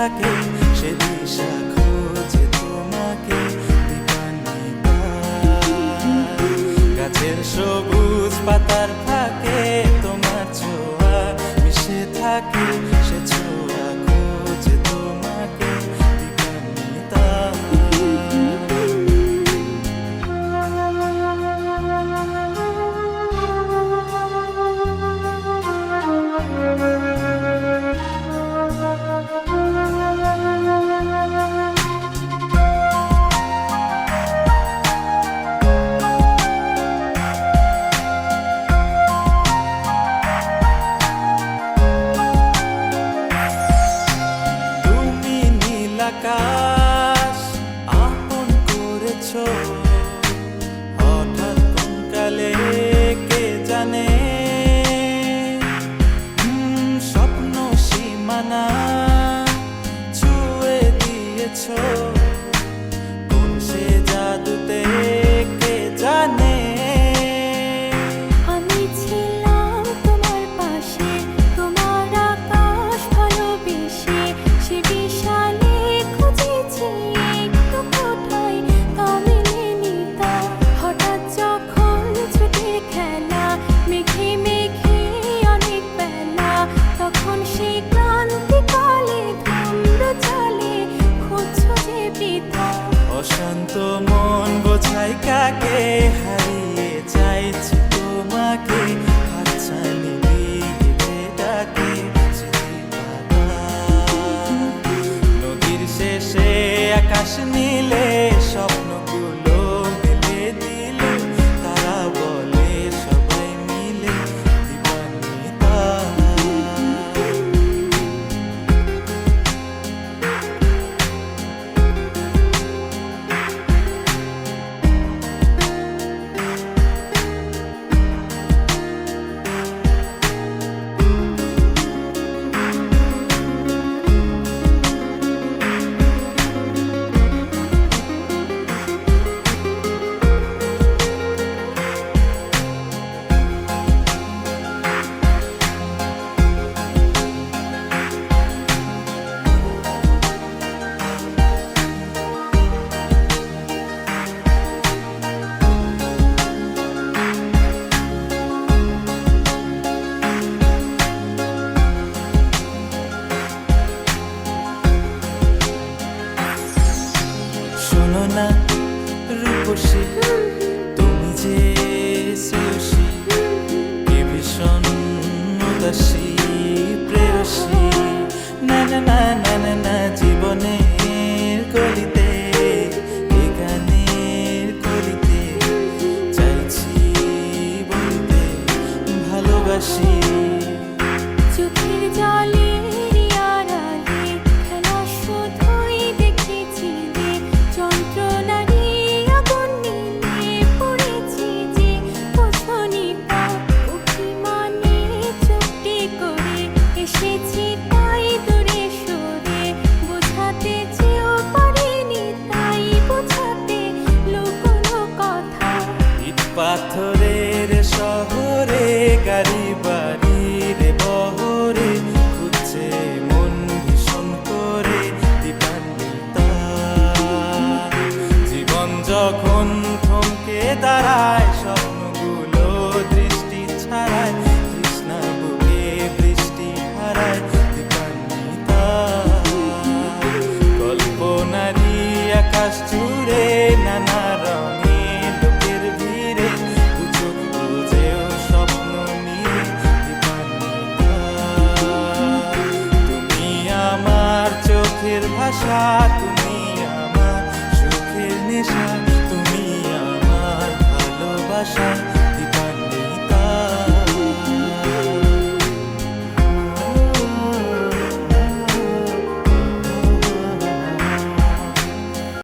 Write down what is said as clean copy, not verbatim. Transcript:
থাকে সে দিশা খোঁজে তোমাকে দীপান্বিতা। গাছের সবুজ পাতার ফাঁকে তোমার ছোঁয়া মিশে থাকে সে ছোঁয়া খোঁজে তোমাকে দীপান্বিতা। আকাশ আপন করেছো হঠাৎ কোন কালে কে জানে, স্বপ্ন সীমানা ছুঁয়ে দিয়েছো কোন সে জাদুতে কে জানে। অশান্ত মন বোঝাই কাকে হারিয়ে চাইছি তোমাকে হাতছানি দিয়ে ডাকে নদীর শেষে আকাশ নীলে স্বপ্নগুলো মেলে দিল তারা বলে সবাই মিলে দীপান্বিতা। শোনো না রূপসী তুমি যে শ্রেয়সী কে ভীষণ উদাসী প্রেয়সী না না না না না না জীবনের গলিতে এ গানের কলিতে চাইছি বলতে ভালোবাসি। চোখের জলে পাথরের শহরে গাড়ি বাড়ির বহরে খুঁজছে মন ভীষণ করে দীপান্বিতা। জীবন যখন থমকে দাঁড়ায় স্বপ্নগুলো দৃষ্টি ছাড়ায় তৃষ্ণা বুকে বৃষ্টি হারায় দীপান্বিতা। কল্পনারি আকাশ জুড়ে নানা রঙে ভাষা তুমি আমার সুখের নেশা।